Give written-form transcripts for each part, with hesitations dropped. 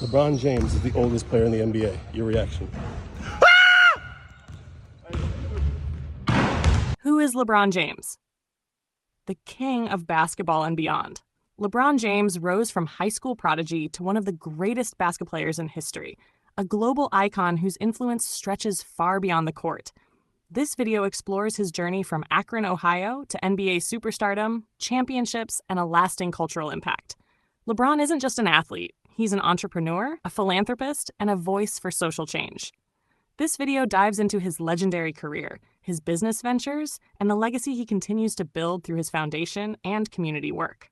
LeBron James is the oldest player in the NBA. Your reaction? Who is LeBron James? The king of basketball and beyond. LeBron James rose from high school prodigy to one of the greatest basketball players in history, a global icon whose influence stretches far beyond the court. This video explores his journey from Akron, Ohio to NBA superstardom, championships, and a lasting cultural impact. LeBron isn't just an athlete. He's an entrepreneur, a philanthropist, and a voice for social change. This video dives into his legendary career, his business ventures, and the legacy he continues to build through his foundation and community work.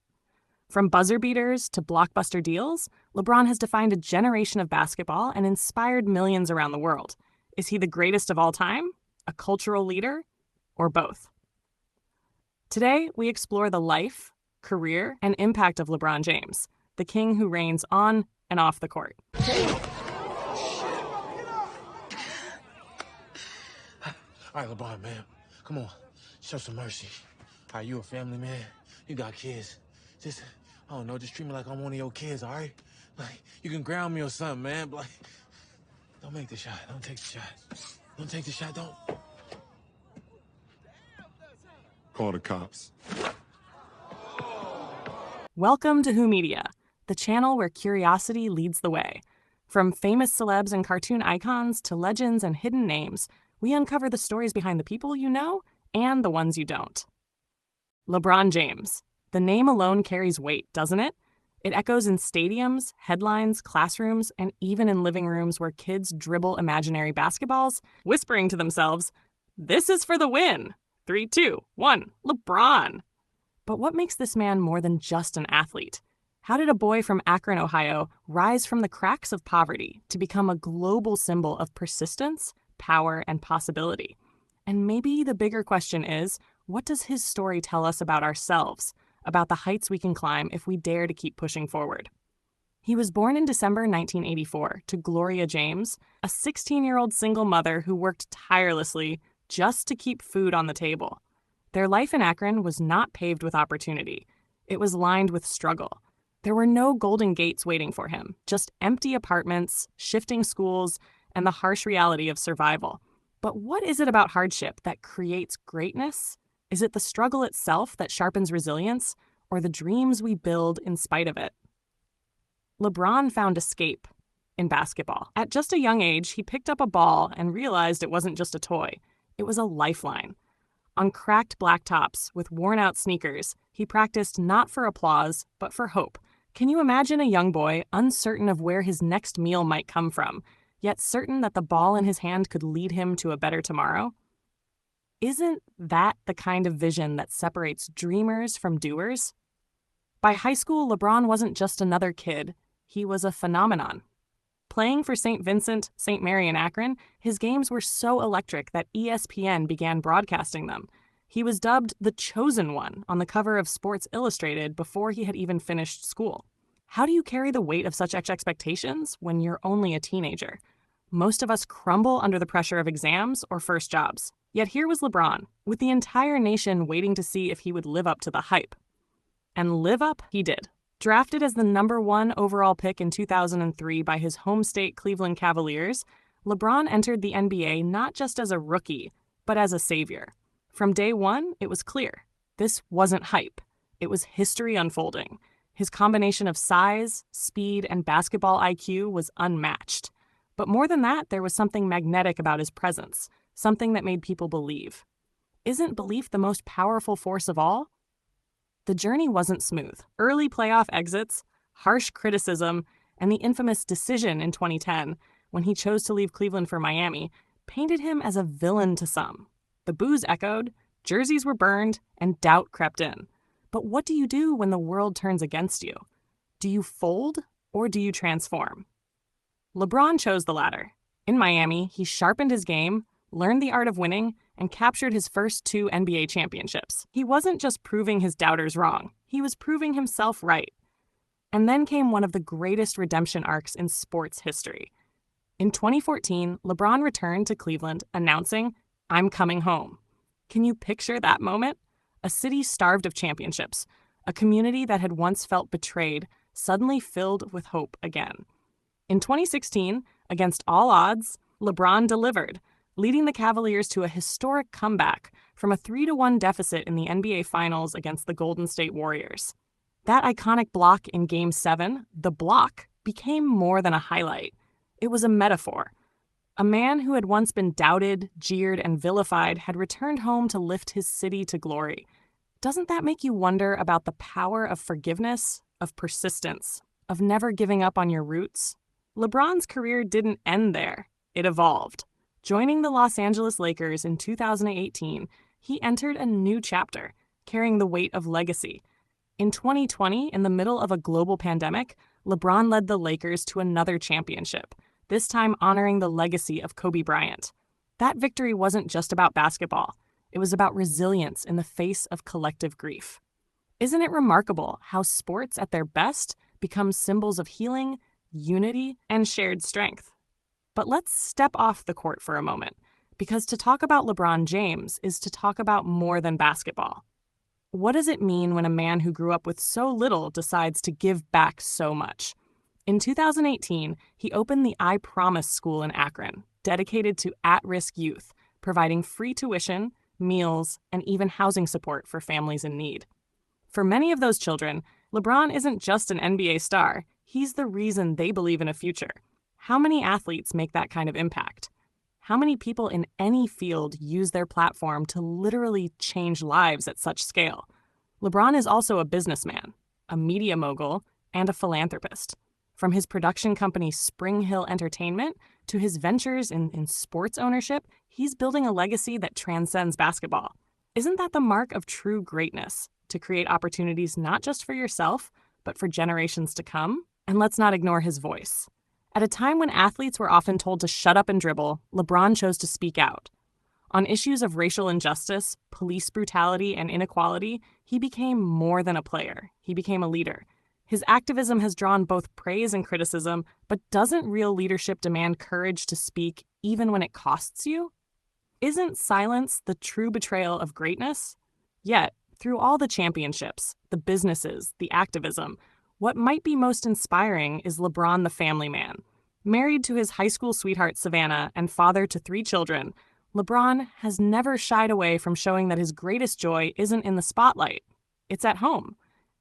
From buzzer beaters to blockbuster deals, LeBron has defined a generation of basketball and inspired millions around the world. Is he the greatest of all time, a cultural leader, or both? Today, we explore the life, career, and impact of LeBron James, the king who reigns on and off the court. All right, LeBron, man, come on, show some mercy. All right, you a family man, you got kids. Just, I don't know, just treat me like I'm one of your kids, all right? Like, you can ground me or something, man, but like, don't make the shot, don't take the shot. Don't take the shot, don't. Call the cops. Welcome to Who Media, the channel where curiosity leads the way. From famous celebs and cartoon icons to legends and hidden names, we uncover the stories behind the people you know and the ones you don't. LeBron James. The name alone carries weight, doesn't it? It echoes in stadiums, headlines, classrooms, and even in living rooms where kids dribble imaginary basketballs, whispering to themselves, "This is for the win. 3, 2, 1, LeBron." But what makes this man more than just an athlete? How did a boy from Akron, Ohio, rise from the cracks of poverty to become a global symbol of persistence, power, and possibility? And maybe the bigger question is, what does his story tell us about ourselves, about the heights we can climb if we dare to keep pushing forward? He was born in December 1984 to Gloria James, a 16-year-old single mother who worked tirelessly just to keep food on the table. Their life in Akron was not paved with opportunity. It was lined with struggle. There were no golden gates waiting for him, just empty apartments, shifting schools, and the harsh reality of survival. But what is it about hardship that creates greatness? Is it the struggle itself that sharpens resilience, or the dreams we build in spite of it? LeBron found escape in basketball. At just a young age, he picked up a ball and realized it wasn't just a toy. It was a lifeline. On cracked blacktops with worn-out sneakers, he practiced not for applause, but for hope. Can you imagine a young boy uncertain of where his next meal might come from, yet certain that the ball in his hand could lead him to a better tomorrow? Isn't that the kind of vision that separates dreamers from doers? By high school, LeBron wasn't just another kid. He was a phenomenon. Playing for St. Vincent, St. Mary in Akron, his games were so electric that ESPN began broadcasting them. He was dubbed the Chosen One on the cover of Sports Illustrated before he had even finished school. How do you carry the weight of such expectations when you're only a teenager? Most of us crumble under the pressure of exams or first jobs. Yet here was LeBron, with the entire nation waiting to see if he would live up to the hype. And live up he did. Drafted as the #1 overall pick in 2003 by his home state Cleveland Cavaliers, LeBron entered the NBA not just as a rookie, but as a savior. From day one, it was clear. This wasn't hype. It was history unfolding. His combination of size, speed, and basketball IQ was unmatched. But more than that, there was something magnetic about his presence, something that made people believe. Isn't belief the most powerful force of all? The journey wasn't smooth. Early playoff exits, harsh criticism, and the infamous decision in 2010, when he chose to leave Cleveland for Miami, painted him as a villain to some. The boos echoed, jerseys were burned, and doubt crept in. But what do you do when the world turns against you? Do you fold, or do you transform? LeBron chose the latter. In Miami, he sharpened his game, learned the art of winning, and captured his first 2 NBA championships. He wasn't just proving his doubters wrong, he was proving himself right. And then came one of the greatest redemption arcs in sports history. In 2014, LeBron returned to Cleveland announcing, "I'm coming home." Can you picture that moment? A city starved of championships, a community that had once felt betrayed, suddenly filled with hope again. In 2016, against all odds, LeBron delivered, leading the Cavaliers to a historic comeback from a 3-1 deficit in the NBA Finals against the Golden State Warriors. That iconic block in Game 7, the block, became more than a highlight. It was a metaphor. A man who had once been doubted, jeered, and vilified had returned home to lift his city to glory. Doesn't that make you wonder about the power of forgiveness, of persistence, of never giving up on your roots? LeBron's career didn't end there. It evolved. Joining the Los Angeles Lakers in 2018, he entered a new chapter, carrying the weight of legacy. In 2020, in the middle of a global pandemic, LeBron led the Lakers to another championship, this time honoring the legacy of Kobe Bryant. That victory wasn't just about basketball. It was about resilience in the face of collective grief. Isn't it remarkable how sports at their best become symbols of healing, unity, and shared strength? But let's step off the court for a moment, because to talk about LeBron James is to talk about more than basketball. What does it mean when a man who grew up with so little decides to give back so much? In 2018, he opened the I Promise School in Akron, dedicated to at-risk youth, providing free tuition, meals, and even housing support for families in need. For many of those children, LeBron isn't just an NBA star, he's the reason they believe in a future. How many athletes make that kind of impact? How many people in any field use their platform to literally change lives at such scale? LeBron is also a businessman, a media mogul, and a philanthropist. From his production company Spring Hill Entertainment to his ventures in sports ownership, he's building a legacy that transcends basketball. Isn't that the mark of true greatness? To create opportunities not just for yourself, but for generations to come? And let's not ignore his voice. At a time when athletes were often told to shut up and dribble, LeBron chose to speak out. On issues of racial injustice, police brutality, and inequality, he became more than a player. He became a leader. His activism has drawn both praise and criticism, but doesn't real leadership demand courage to speak even when it costs you? Isn't silence the true betrayal of greatness? Yet, through all the championships, the businesses, the activism, what might be most inspiring is LeBron the family man. Married to his high school sweetheart Savannah and father to 3 children, LeBron has never shied away from showing that his greatest joy isn't in the spotlight. It's at home.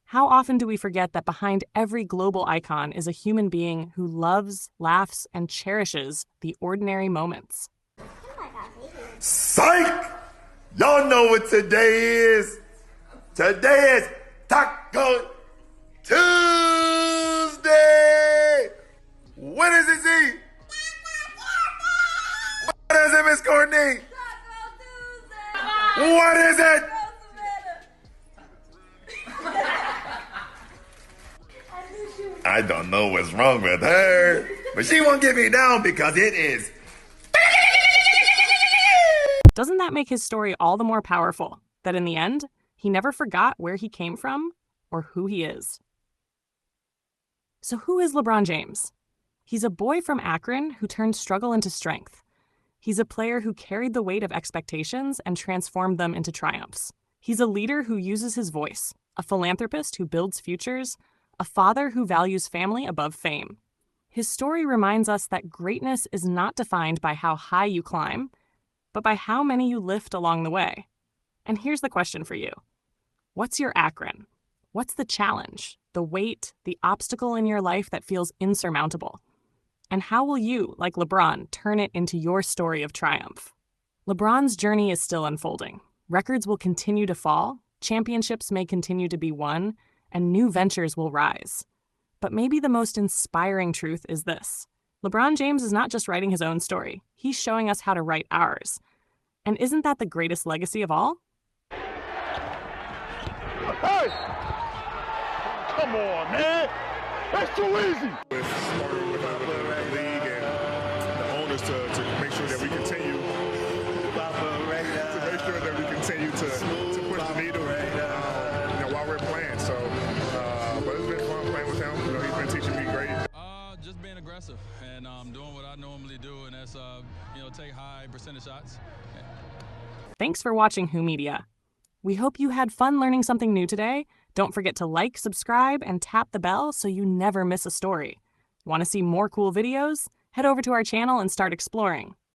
How often do we forget that behind every global icon is a human being who loves, laughs, and cherishes the ordinary moments? Psych! Y'all know what today is. Today is Taco Tuesday. What is it, Z? What is it, Miss Courtney? What is it? I don't know what's wrong with her, but she won't get me down because it is. Doesn't that make his story all the more powerful? That in the end, he never forgot where he came from or who he is. So who is LeBron James? He's a boy from Akron who turned struggle into strength. He's a player who carried the weight of expectations and transformed them into triumphs. He's a leader who uses his voice, a philanthropist who builds futures, a father who values family above fame. His story reminds us that greatness is not defined by how high you climb, but by how many you lift along the way. And here's the question for you. What's your Akron? What's the challenge, the weight, the obstacle in your life that feels insurmountable? And how will you, like LeBron, turn it into your story of triumph? LeBron's journey is still unfolding. Records will continue to fall, championships may continue to be won, and new ventures will rise. But maybe the most inspiring truth is this. LeBron James is not just writing his own story. He's showing us how to write ours. And isn't that the greatest legacy of all? Hey! Come on, man! That's too easy! Partnering with the league and the owners to make sure that we continue to push the needle while we're playing. So, but it's been fun playing with him. He's been teaching me great. Just being aggressive and doing what I normally do, and that's take high percentage shots. Thanks for watching Who Media. We hope you had fun learning something new today. Don't forget to like, subscribe, and tap the bell so you never miss a story. Want to see more cool videos? Head over to our channel and start exploring.